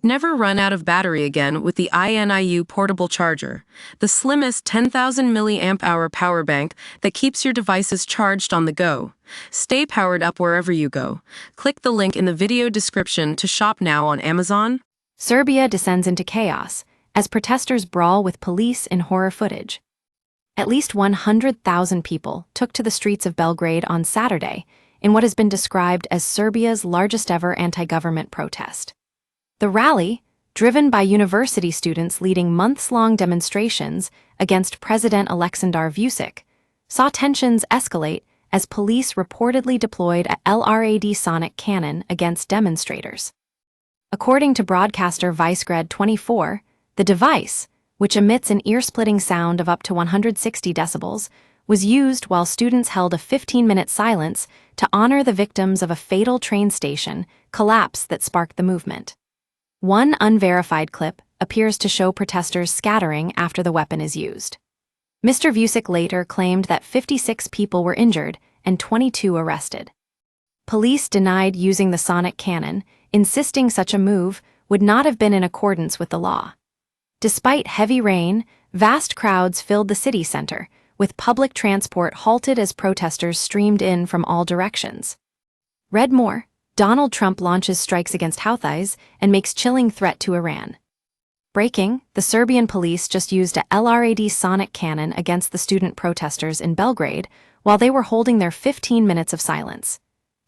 Never run out of battery again with the INIU portable charger, the slimmest 10,000 mAh power bank that keeps your devices charged on the go. Stay powered up wherever you go. Click the link in the video description to shop now on Amazon. Serbia descends into chaos as protesters brawl with police in horror footage. At least 100,000 people took to the streets of Belgrade on Saturday in what has been described as Serbia's largest ever anti-government protest. The rally, driven by university students leading months-long demonstrations against President Aleksandar Vučić, saw tensions escalate as police reportedly deployed a LRAD sonic cannon against demonstrators. According to broadcaster Vicegrad 24, the device, which emits an ear-splitting sound of up to 160 decibels, was used while students held a 15-minute silence to honor the victims of a fatal train station collapse that sparked the movement. One unverified clip appears to show protesters scattering after the weapon is used. Mr. Vučić later claimed that 56 people were injured and 22 arrested. Police denied using the sonic cannon, insisting such a move would not have been in accordance with the law. Despite heavy rain, vast crowds filled the city center, with public transport halted as protesters streamed in from all directions. Read more. Donald Trump launches strikes against Houthis and makes chilling threat to Iran. Breaking, the Serbian police just used a LRAD sonic cannon against the student protesters in Belgrade while they were holding their 15 minutes of silence.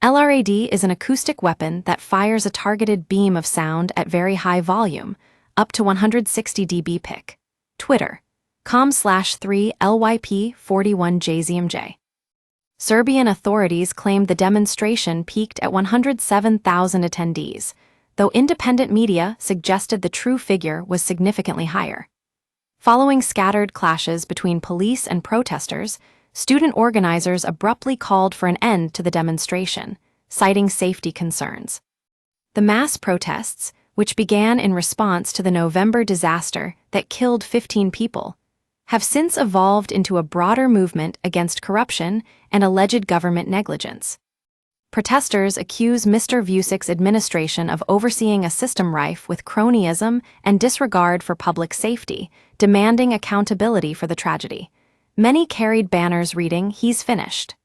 LRAD is an acoustic weapon that fires a targeted beam of sound at very high volume, up to 160 dB pic. Twitter, com/3LYP41JZMJ. Serbian authorities claimed the demonstration peaked at 107,000 attendees, though independent media suggested the true figure was significantly higher. Following scattered clashes between police and protesters, student organizers abruptly called for an end to the demonstration, citing safety concerns. The mass protests, which began in response to the November disaster that killed 15 people, have since evolved into a broader movement against corruption and alleged government negligence. Protesters accuse Mr. Vučić's administration of overseeing a system rife with cronyism and disregard for public safety, demanding accountability for the tragedy. Many carried banners reading, "He's finished,"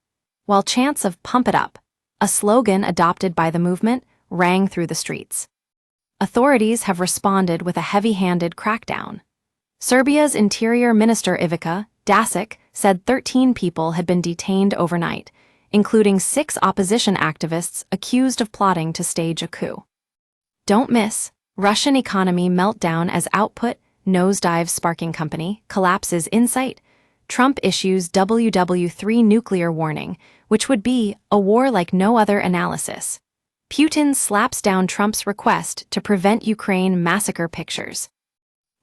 while chants of "Pump it up," a slogan adopted by the movement, rang through the streets. Authorities have responded with a heavy-handed crackdown. Serbia's Interior Minister Ivica Dačić said 13 people had been detained overnight, including 6 opposition activists accused of plotting to stage a coup. Don't miss, Russian economy meltdown as output nosedives sparking company collapses in sight. Trump issues WW3 nuclear warning, which would be a war like no other analysis. Putin slaps down Trump's request to prevent Ukraine massacre pictures.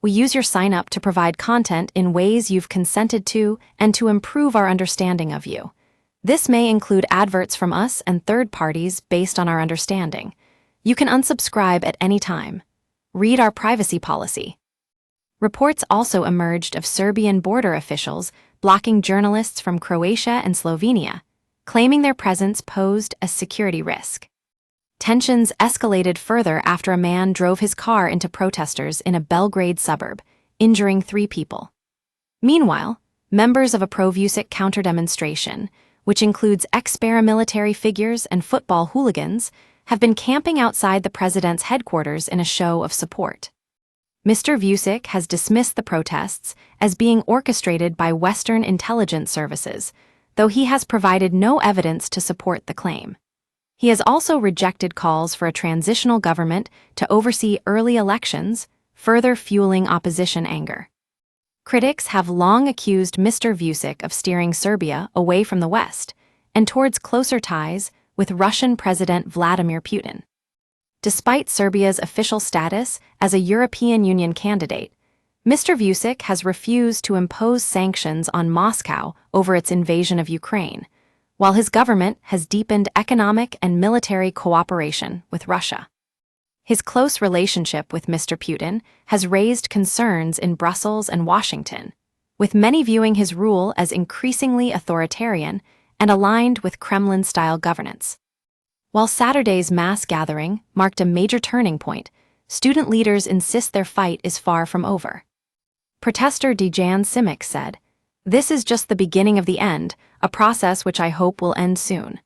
We use your sign-up to provide content in ways you've consented to and to improve our understanding of you. This may include adverts from us and third parties based on our understanding. You can unsubscribe at any time. Read our privacy policy. Reports also emerged of Serbian border officials blocking journalists from Croatia and Slovenia, claiming their presence posed a security risk. Tensions escalated further after a man drove his car into protesters in a Belgrade suburb, injuring 3 people. Meanwhile, members of a pro-Vučić counter-demonstration, which includes ex-paramilitary figures and football hooligans, have been camping outside the president's headquarters in a show of support. Mr. Vučić has dismissed the protests as being orchestrated by Western intelligence services, though he has provided no evidence to support the claim. He has also rejected calls for a transitional government to oversee early elections, further fueling opposition anger. Critics have long accused Mr. Vučić of steering Serbia away from the West and towards closer ties with Russian President Vladimir Putin. Despite Serbia's official status as a European Union candidate, Mr. Vučić has refused to impose sanctions on Moscow over its invasion of Ukraine, while his government has deepened economic and military cooperation with Russia. His close relationship with Mr. Putin has raised concerns in Brussels and Washington, with many viewing his rule as increasingly authoritarian and aligned with Kremlin-style governance. While Saturday's mass gathering marked a major turning point, student leaders insist their fight is far from over. Protester Dejan Simic said, "This is just the beginning of the end, a process which I hope will end soon."